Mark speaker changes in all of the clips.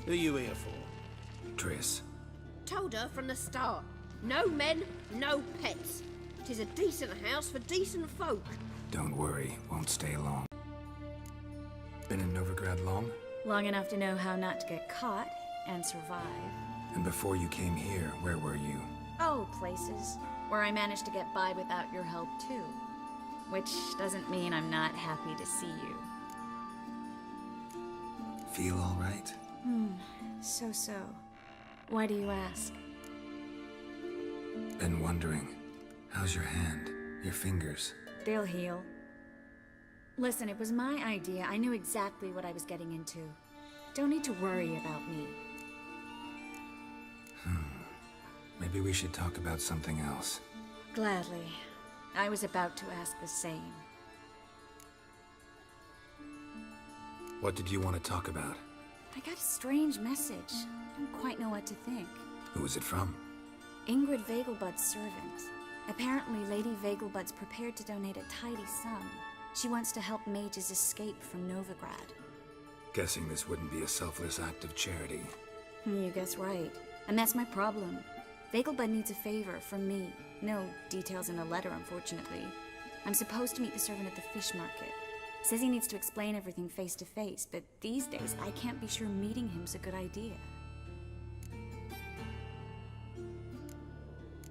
Speaker 1: Who are you here for?
Speaker 2: Triss.
Speaker 3: Told her from the start. No men, no pets. 'Tis a decent house for decent folk.
Speaker 2: Don't worry, won't stay long. Been in Novigrad long?
Speaker 4: Long enough to know how not to get caught and survive.
Speaker 2: And before you came here, where were you?
Speaker 4: Oh, places where I managed to get by without your help too. Which doesn't mean I'm not happy to see you.
Speaker 2: Feel all right?
Speaker 4: So. Why do you ask?
Speaker 2: Been wondering. How's your hand? Your fingers?
Speaker 4: They'll heal. Listen, it was my idea. I knew exactly what I was getting into. Don't need to worry about me.
Speaker 2: Maybe we should talk about something else.
Speaker 4: Gladly. I was about to ask the same.
Speaker 2: What did you want to talk about?
Speaker 4: I got a strange message. I don't quite know what to think.
Speaker 2: Who was it from?
Speaker 4: Ingrid Vegelbud's servant. Apparently, Lady Vegelbud's prepared to donate a tidy sum. She wants to help mages escape from Novigrad.
Speaker 2: Guessing this wouldn't be a selfless act of charity.
Speaker 4: You guess right. And that's my problem. Vegelbud needs a favor from me. No details in the letter, unfortunately. I'm supposed to meet the servant at the fish market. Says he needs to explain everything face to face, but these days I can't be sure meeting him's a good idea.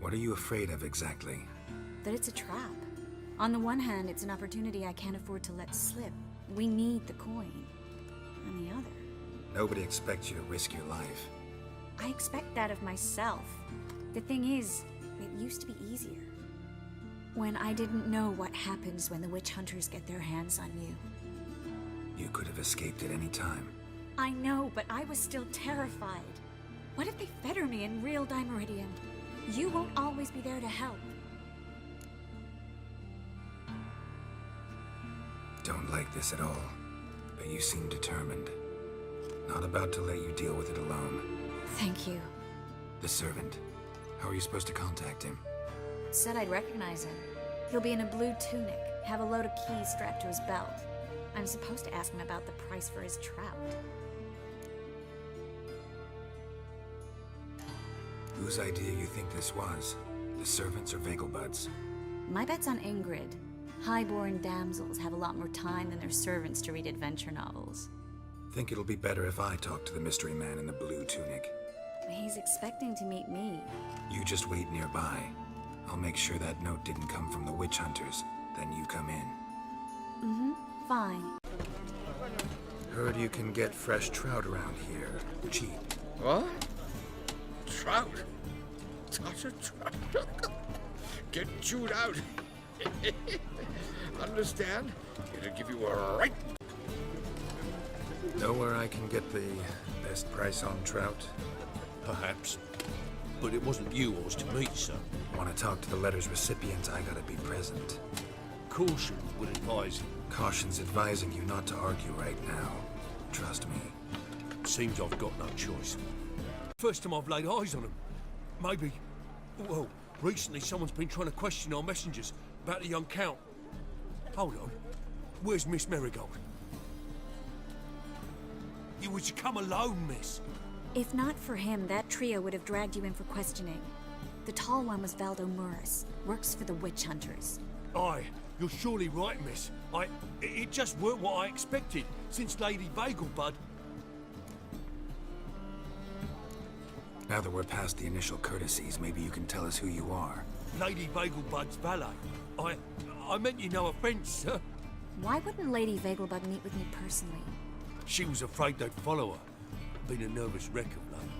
Speaker 2: What are you afraid of exactly?
Speaker 4: That it's a trap. On the one hand, it's an opportunity I can't afford to let slip. We need the coin. On the other...
Speaker 2: Nobody expects you to risk your life.
Speaker 4: I expect that of myself. The thing is, it used to be easier. When I didn't know what happens when the witch hunters get their hands on you.
Speaker 2: You could have escaped at any time.
Speaker 4: I know, but I was still terrified. What if they fetter me in real Dimeridium? You won't always be there to help.
Speaker 2: Don't like this at all, but you seem determined. Not about to let you deal with it alone.
Speaker 4: Thank you.
Speaker 2: The servant. How are you supposed to contact him?
Speaker 4: Said I'd recognize him. He'll be in a blue tunic, have a load of keys strapped to his belt. I'm supposed to ask him about the price for his trout.
Speaker 2: Whose idea you think this was? The servants or Vegelbud's?
Speaker 4: My bet's on Ingrid. Highborn damsels have a lot more time than their servants to read adventure novels.
Speaker 2: Think it'll be better if I talk to the mystery man in the blue tunic.
Speaker 4: He's expecting to meet me.
Speaker 2: You just wait nearby. I'll make sure that note didn't come from the witch hunters. Then you come in.
Speaker 4: Fine.
Speaker 2: Heard you can get fresh trout around here. Cheap.
Speaker 1: What? Trout? Touch a trout? Get chewed out. Understand? It'll give you a right.
Speaker 2: Know where I can get the best price on trout?
Speaker 5: Perhaps. But it wasn't you I was to meet, sir.
Speaker 2: Want to talk to the letter's recipient, I gotta be present.
Speaker 5: Caution would advise you.
Speaker 2: Caution's advising you not to argue right now. Trust me.
Speaker 5: Seems I've got no choice. First time I've laid eyes on him. Maybe... Well, recently someone's been trying to question our messengers about the young Count. Hold on. Where's Miss Marigold? You was to come alone, miss.
Speaker 4: If not for him, that trio would have dragged you in for questioning. The tall one was Valdo Murris, works for the witch hunters.
Speaker 5: Aye, you're surely right, miss. It just weren't what I expected, since Lady Vegelbud...
Speaker 2: Now that we're past the initial courtesies, maybe you can tell us who you are.
Speaker 5: Lady Vegelbud's valet. I meant you no offence, sir.
Speaker 4: Why wouldn't Lady Vegelbud meet with me personally?
Speaker 5: She was afraid they'd follow her. Been a nervous wreck of late.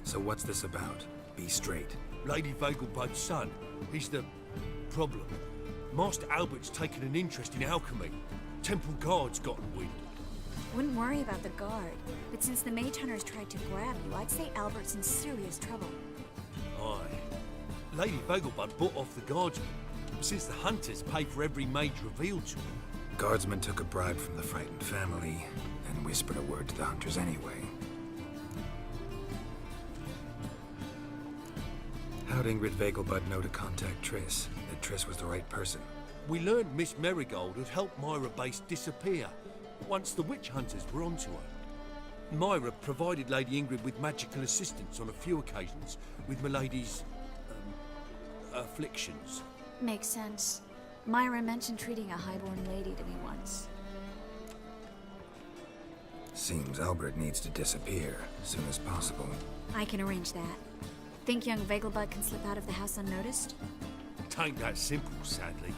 Speaker 2: So what's this about? Be straight.
Speaker 5: Lady Vegelbud's son. He's the problem. Master Albert's taken an interest in alchemy. Temple Guard's gotten wind.
Speaker 4: Wouldn't worry about the guard, but since the mage hunters tried to grab you, I'd say Albert's in serious trouble.
Speaker 5: Aye. Lady Vegelbud bought off the guardsmen, since the hunters pay for every mage revealed to them.
Speaker 2: Guardsmen took a bribe from the frightened family, and whispered a word to the hunters anyway. How'd Ingrid Vegelbud know to contact Triss? That Triss was the right person?
Speaker 5: We learned Miss Marigold had helped Myra Base disappear. once the witch hunters were onto her. Myra provided Lady Ingrid with magical assistance on a few occasions with Milady's afflictions.
Speaker 4: Makes sense. Myra mentioned treating a highborn lady to me once.
Speaker 2: Seems Albert needs to disappear as soon as possible.
Speaker 4: I can arrange that. Think young Vegelbud can slip out of the house unnoticed?
Speaker 5: Tain't that simple, sadly.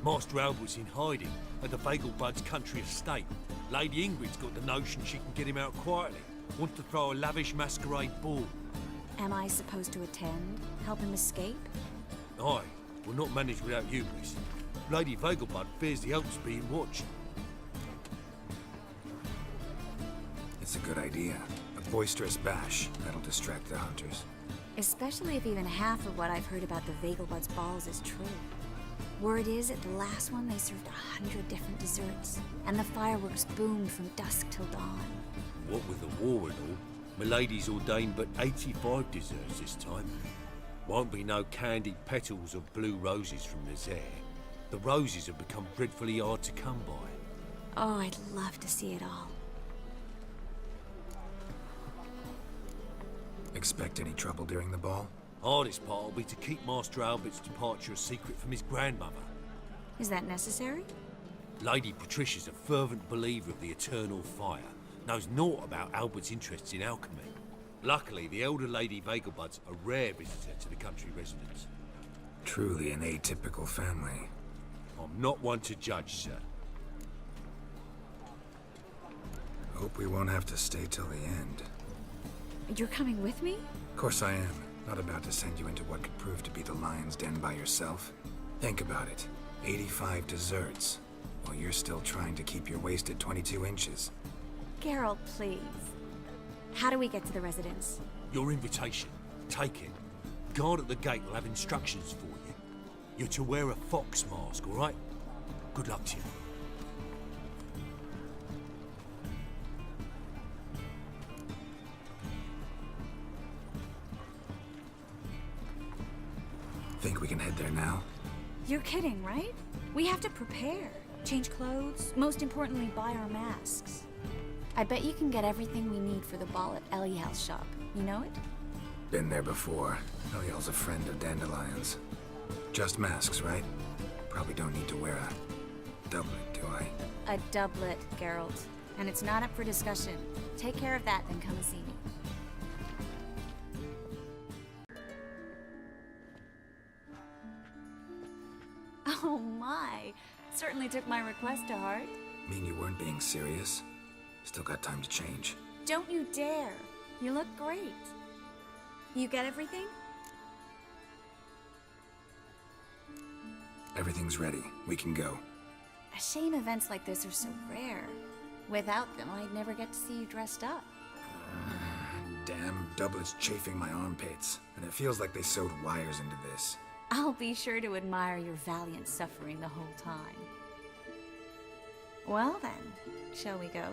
Speaker 5: Master Albert's in hiding at the Vegelbud's country estate. Lady Ingrid's got the notion she can get him out quietly. Wants to throw a lavish masquerade ball.
Speaker 4: Am I supposed to attend? Help him escape?
Speaker 5: Aye, will not manage without you, miss. Lady Vegelbud fears the Alps being watched.
Speaker 2: It's a good idea. A boisterous bash that'll distract the hunters.
Speaker 4: Especially if even half of what I've heard about the Vegelbud's balls is true. Word is, at the last one they served 100 different desserts, and the fireworks boomed from dusk till dawn.
Speaker 5: What with the war and all, Milady's ordained but 85 desserts this time. Won't be no candied petals of blue roses from Nazaire. The roses have become dreadfully hard to come by.
Speaker 4: Oh, I'd love to see it all.
Speaker 2: Expect any trouble during the ball?
Speaker 5: Hardest part will be to keep Master Albert's departure a secret from his grandmother.
Speaker 4: Is that necessary?
Speaker 5: Lady Patricia's a fervent believer of the eternal fire, knows naught about Albert's interests in alchemy. Luckily, the elder Lady Vegelbud's a rare visitor to the country residence.
Speaker 2: Truly an atypical family.
Speaker 5: I'm not one to judge, sir.
Speaker 2: Hope we won't have to stay till the end.
Speaker 4: You're coming with me?
Speaker 2: Of course I am. Not about to send you into what could prove to be the lion's den by yourself. Think about it. 85 desserts, while you're still trying to keep your waist at 22 inches.
Speaker 4: Geralt, please. How do we get to the residence?
Speaker 5: Your invitation. Take it. Guard at the gate will have instructions for you. You're to wear a fox mask, all right? Good luck to you.
Speaker 2: Think we can head there now?
Speaker 4: You're kidding, right? We have to prepare. Change clothes, most importantly, buy our masks. I bet you can get everything we need for the ball at Eliel's shop. You know it?
Speaker 2: Been there before. Eliel's a friend of Dandelion's. Just masks, right? Probably don't need to wear a doublet, do I?
Speaker 4: A doublet, Geralt. And it's not up for discussion. Take care of that, then come and see me. Oh my! Certainly took my request to heart.
Speaker 2: Mean you weren't being serious? Still got time to change.
Speaker 4: Don't you dare! You look great. You get everything?
Speaker 2: Everything's ready. We can go.
Speaker 4: A shame events like this are so rare. Without them, I'd never get to see you dressed up.
Speaker 2: Damn doublets chafing my armpits, and it feels like they sewed wires into this.
Speaker 4: I'll be sure to admire your valiant suffering the whole time. Well then, shall we go?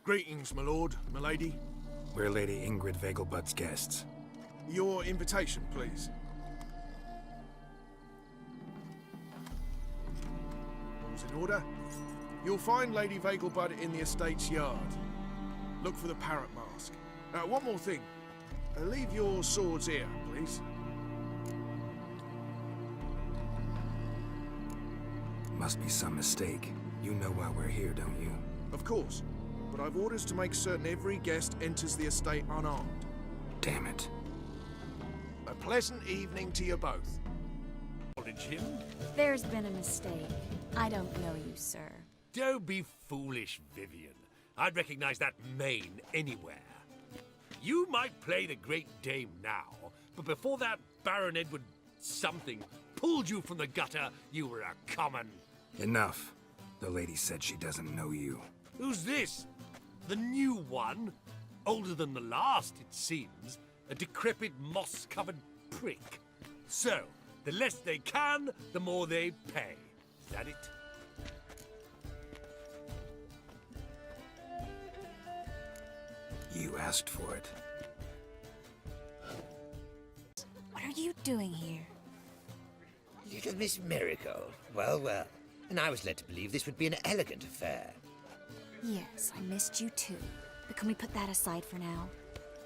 Speaker 6: Greetings, my lord, my lady.
Speaker 2: We're Lady Ingrid Vegelbud's guests.
Speaker 6: Your invitation, please. All's in order. You'll find Lady Vegelbud in the estate's yard. Look for the parrot mask. One more thing. Leave your swords here, please.
Speaker 2: Must be some mistake. You know why we're here, don't you?
Speaker 6: Of course. But I've orders to make certain every guest enters the estate unarmed.
Speaker 2: Damn it.
Speaker 6: A pleasant evening to you both.
Speaker 5: Acknowledge him?
Speaker 4: There's been a mistake. I don't know you, sir.
Speaker 5: Don't be foolish, Vivian. I'd recognize that mane anywhere. You might play the Great Dame now, but before that Baron Edward something pulled you from the gutter, you were a common...
Speaker 2: Enough. The lady said she doesn't know you.
Speaker 5: Who's this? The new one? Older than the last, it seems. A decrepit, moss-covered prick. So, the less they can, the more they pay. Is that it?
Speaker 2: You asked for it.
Speaker 4: What are you doing here?
Speaker 7: Little Miss Miracle. Well, well. And I was led to believe this would be an elegant affair.
Speaker 4: Yes, I missed you too. But can we put that aside for now?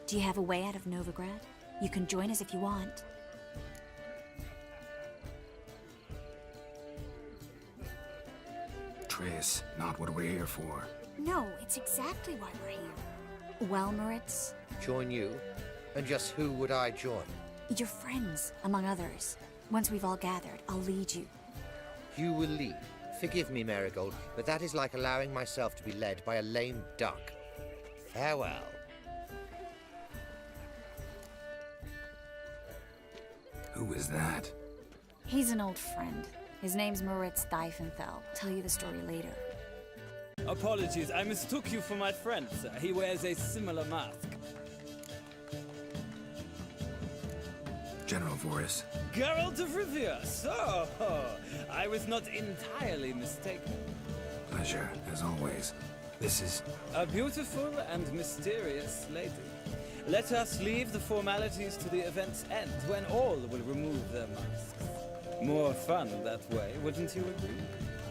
Speaker 4: Do you have a way out of Novigrad? You can join us if you want.
Speaker 2: Triss, not what we're here for.
Speaker 4: No, it's exactly why we're here. Well, Moritz,
Speaker 7: Join you? And just who would I join?
Speaker 4: your friends, among others. Once we've all gathered, I'll lead you.
Speaker 7: You will lead. Forgive me, Marigold, but that is like allowing myself to be led by a lame duck. Farewell.
Speaker 2: Who is that?
Speaker 4: He's an old friend. His name's Moritz Diefenthal. Tell you the story later.
Speaker 8: Apologies, I mistook you for my friend, sir. He wears a similar mask.
Speaker 2: General Voris.
Speaker 8: Geralt of Rivia, so I was not entirely mistaken.
Speaker 2: Pleasure, as always. This is...
Speaker 8: A beautiful and mysterious lady. Let us leave the formalities to the event's end, when all will remove their masks. More fun that way, wouldn't you agree?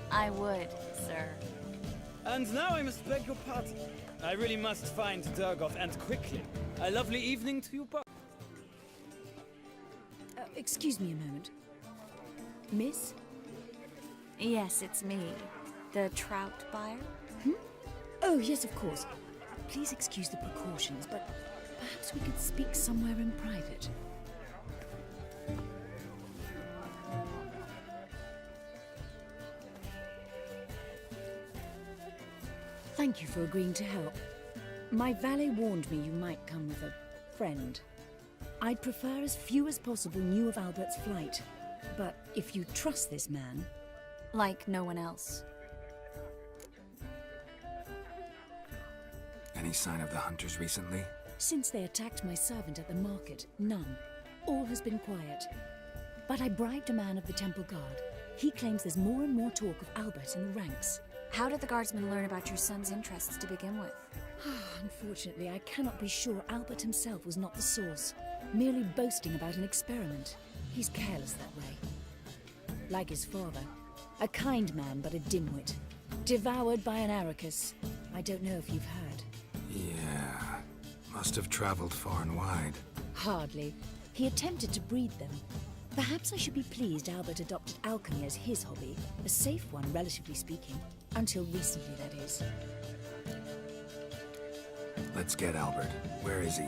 Speaker 4: I would, sir.
Speaker 8: And now I must beg your pardon. I really must find Durgoff, and quickly. A lovely evening to you both.
Speaker 9: Excuse me a moment. Miss?
Speaker 4: Yes, it's me. The trout buyer?
Speaker 9: Oh, yes, of course. Please excuse the precautions, but perhaps we could speak somewhere in private. Thank you for agreeing to help. My valet warned me you might come with a friend. I'd prefer as few as possible knew of Albert's flight. But if you trust this man...
Speaker 4: Like no one else.
Speaker 2: Any sign of the hunters recently?
Speaker 9: Since they attacked my servant at the market, none. All has been quiet. But I bribed a man of the Temple Guard. He claims there's more and more talk of Albert in the ranks.
Speaker 4: How did the guardsmen learn about your son's interests to begin with?
Speaker 9: Unfortunately, I cannot be sure Albert himself was not the source, merely boasting about an experiment. He's careless that way. Like his father. A kind man, but a dimwit. Devoured by an Arrakis. I don't know if you've heard.
Speaker 2: Yeah. Must have traveled far and wide.
Speaker 9: Hardly. He attempted to breed them. Perhaps I should be pleased Albert adopted alchemy as his hobby. A safe one, relatively speaking. Until recently, that is.
Speaker 2: Let's get Albert. Where is he?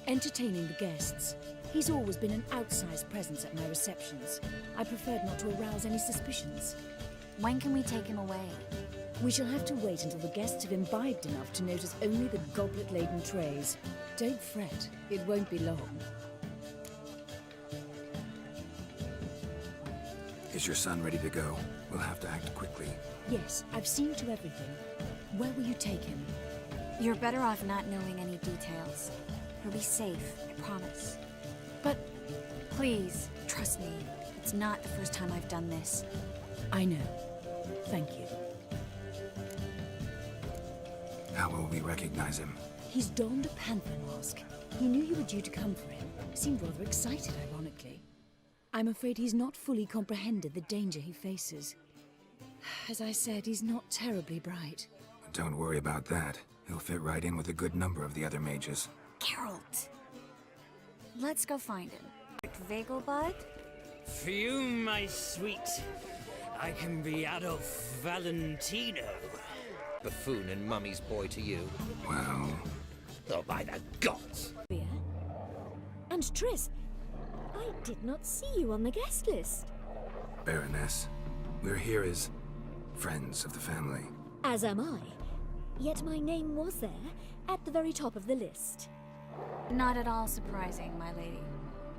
Speaker 9: Entertaining the guests. He's always been an outsized presence at my receptions. I preferred not to arouse any suspicions.
Speaker 4: When can we take him away?
Speaker 9: We shall have to wait until the guests have imbibed enough to notice only the goblet-laden trays. Don't fret, it won't be long.
Speaker 2: Is your son ready to go? We'll have to act quickly.
Speaker 9: Yes, I've seen to everything. Where will you take him?
Speaker 4: You're better off not knowing any details. He'll be safe, I promise.
Speaker 9: But...
Speaker 4: Please, trust me. It's not the first time I've done this.
Speaker 9: I know. Thank you.
Speaker 2: How will we recognize him?
Speaker 9: He's donned a panther mask. He knew you were due to come for him. Seemed rather excited, ironically. I'm afraid he's not fully comprehended the danger he faces. As I said, he's not terribly bright.
Speaker 2: Don't worry about that. He'll fit right in with a good number of the other mages.
Speaker 4: Geralt! Let's go find him. Vegelbud?
Speaker 8: Fume, my sweet. I can be Adolf Valentino.
Speaker 7: Buffoon and mummy's boy to you.
Speaker 2: Well...
Speaker 7: Oh, by the gods!
Speaker 10: And Triss, I did not see you on the guest list.
Speaker 2: Baroness, we're here as friends of the family.
Speaker 10: As am I. Yet my name was there, at the very top of the list.
Speaker 4: Not at all surprising, my lady.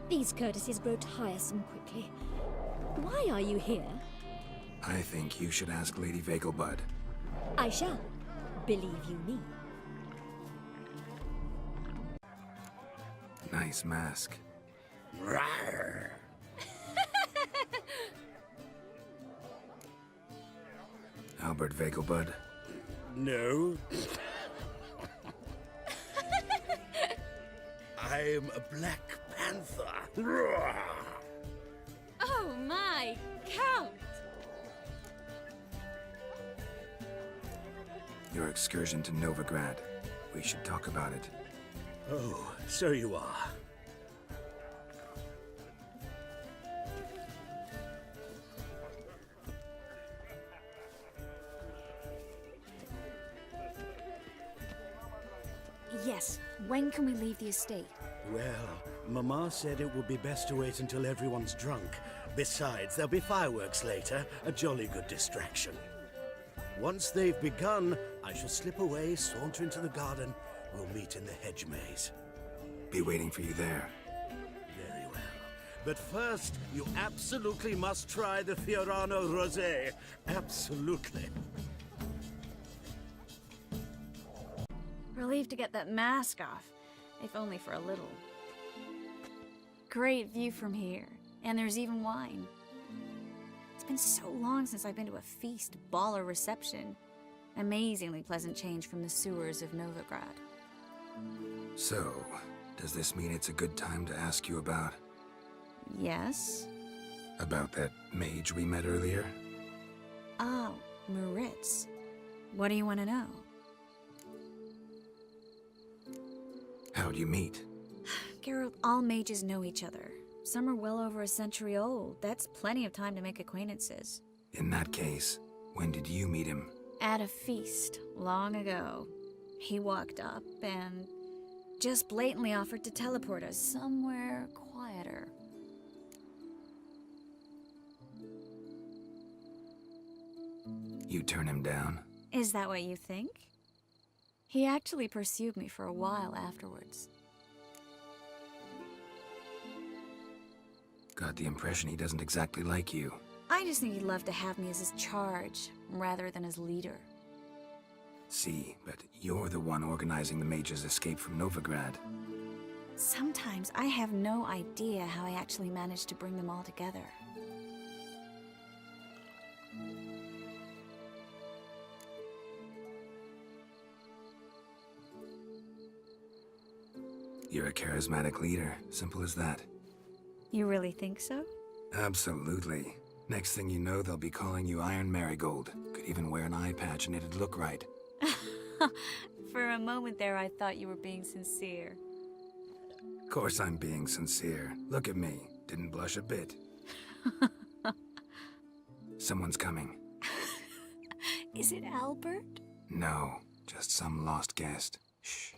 Speaker 10: These courtesies grow tiresome quickly. Why are you here?
Speaker 2: I think you should ask Lady Vegelbud.
Speaker 10: I shall. Believe you me.
Speaker 2: Nice mask.
Speaker 7: Rawr.
Speaker 2: Albert Vegelbud?
Speaker 11: No. I'm a Black Panther.
Speaker 10: Oh my, Count!
Speaker 2: Your excursion to Novigrad. We should talk about it.
Speaker 11: Oh, so you are.
Speaker 4: Yes, when can we leave the estate?
Speaker 11: Well, Mama said it would be best to wait until everyone's drunk. Besides, there'll be fireworks later, a jolly good distraction. Once they've begun, I shall slip away, saunter into the garden. We'll meet in the hedge maze.
Speaker 2: Be waiting for you there.
Speaker 11: Very well. But first, you absolutely must try the Fiorano Rosé. Absolutely.
Speaker 4: Relieved to get that mask off, if only for a little. Great view from here, and there's even wine. It's been so long since I've been to a feast, ball, or reception. Amazingly pleasant change from the sewers of Novigrad.
Speaker 2: So, does this mean it's a good time to ask you about...
Speaker 4: Yes?
Speaker 2: About that mage we met earlier?
Speaker 4: Oh, Maritz. What do you want to know?
Speaker 2: How'd you meet?
Speaker 4: Geralt, all mages know each other. Some are well over a century old. That's plenty of time to make acquaintances.
Speaker 2: In that case, when did you meet him?
Speaker 4: At a feast, long ago. He walked up and just blatantly offered to teleport us somewhere quieter.
Speaker 2: You turn him down?
Speaker 4: Is that what you think? He actually pursued me for a while afterwards.
Speaker 2: Got the impression he doesn't exactly like you.
Speaker 4: I just think he'd love to have me as his charge, rather than as leader.
Speaker 2: See, but you're the one organizing the mage's escape from Novigrad.
Speaker 4: Sometimes I have no idea how I actually managed to bring them all together.
Speaker 2: You're a charismatic leader, simple as that.
Speaker 4: You really think so?
Speaker 2: Absolutely. Next thing you know, they'll be calling you Iron Marigold. Could even wear an eye patch and it'd look right.
Speaker 4: For a moment there, I thought you were being sincere.
Speaker 2: Of course I'm being sincere. Look at me. Didn't blush a bit. Someone's coming.
Speaker 4: Is it Albert?
Speaker 2: No, just some lost guest. Shh.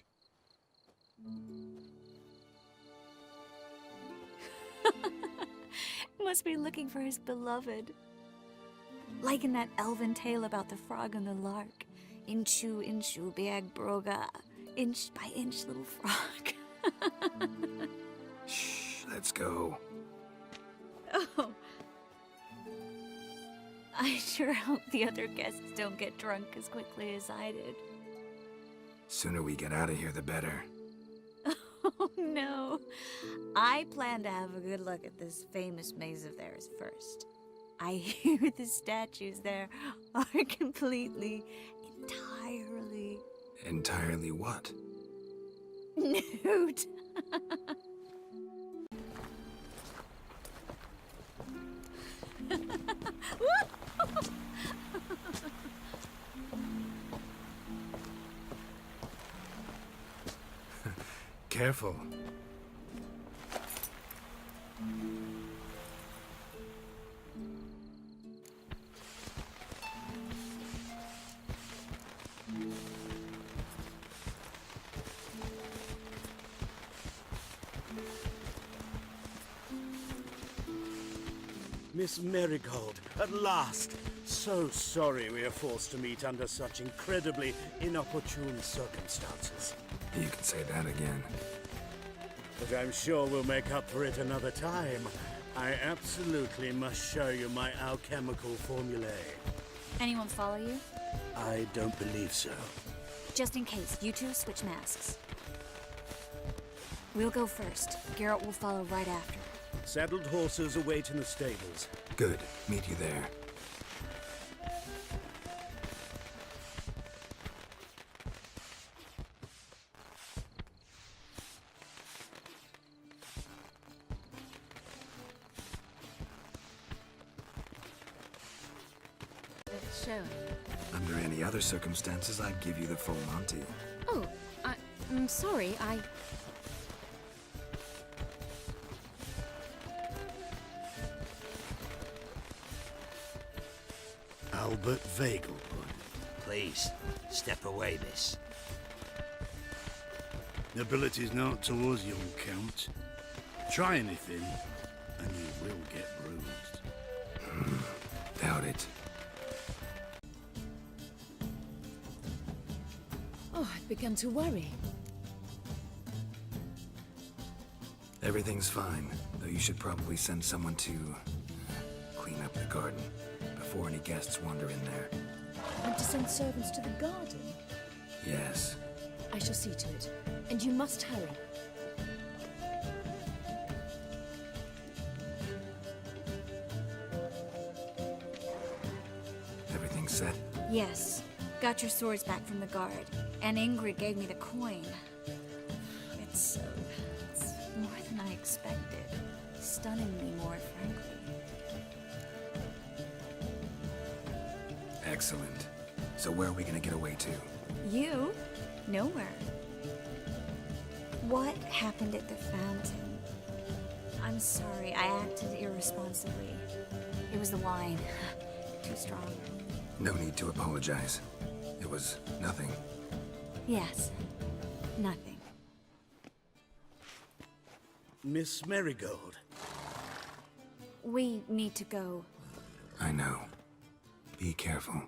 Speaker 4: Must be looking for his beloved. Like in that elven tale about the frog and the lark. Inchu, inchu, biag broga. Inch by inch, little frog.
Speaker 2: Shh, let's go.
Speaker 4: Oh. I sure hope the other guests don't get drunk as quickly as I did.
Speaker 2: Sooner we get out of here, the better.
Speaker 4: Oh no. I plan to have a good look at this famous maze of theirs first. I hear the statues there are completely, entirely...
Speaker 2: Entirely what?
Speaker 4: Nude.
Speaker 2: Careful.
Speaker 11: Miss Marigold, at last! So sorry we are forced to meet under such incredibly inopportune circumstances.
Speaker 2: You can say that again.
Speaker 11: But I'm sure we'll make up for it another time. I absolutely must show you my alchemical formulae.
Speaker 4: Anyone follow you?
Speaker 11: I don't believe so.
Speaker 4: Just in case, you two switch masks. We'll go first. Geralt will follow right after.
Speaker 11: Saddled horses await in the stables.
Speaker 2: Good. Meet you there.
Speaker 9: showing.
Speaker 2: Under any other circumstances, I'd give you the full Monty.
Speaker 9: Oh, I'm sorry,
Speaker 11: Albert Vegelbud.
Speaker 12: Please, step away, miss.
Speaker 13: Nobility's not towards young Count. Try anything, and you will get bruised.
Speaker 2: Doubt it.
Speaker 9: Oh, I've begun to worry.
Speaker 2: Everything's fine, though you should probably send someone to clean up the garden before any guests wander in there.
Speaker 9: And to send servants to the garden?
Speaker 2: Yes.
Speaker 9: I shall see to it. And you must hurry.
Speaker 2: Everything set?
Speaker 4: Yes. Got your swords back from the guard. And Ingrid gave me the coin. It's more than I expected. Stunningly more, frankly.
Speaker 2: Excellent. So where are we gonna get away to?
Speaker 4: You? Nowhere. What happened at the fountain? I'm sorry, I acted irresponsibly. It was the wine. Too strong.
Speaker 2: No need to apologize. It was nothing.
Speaker 4: Yes. Nothing.
Speaker 11: Miss Marigold.
Speaker 4: We need to go.
Speaker 2: I know. Be careful.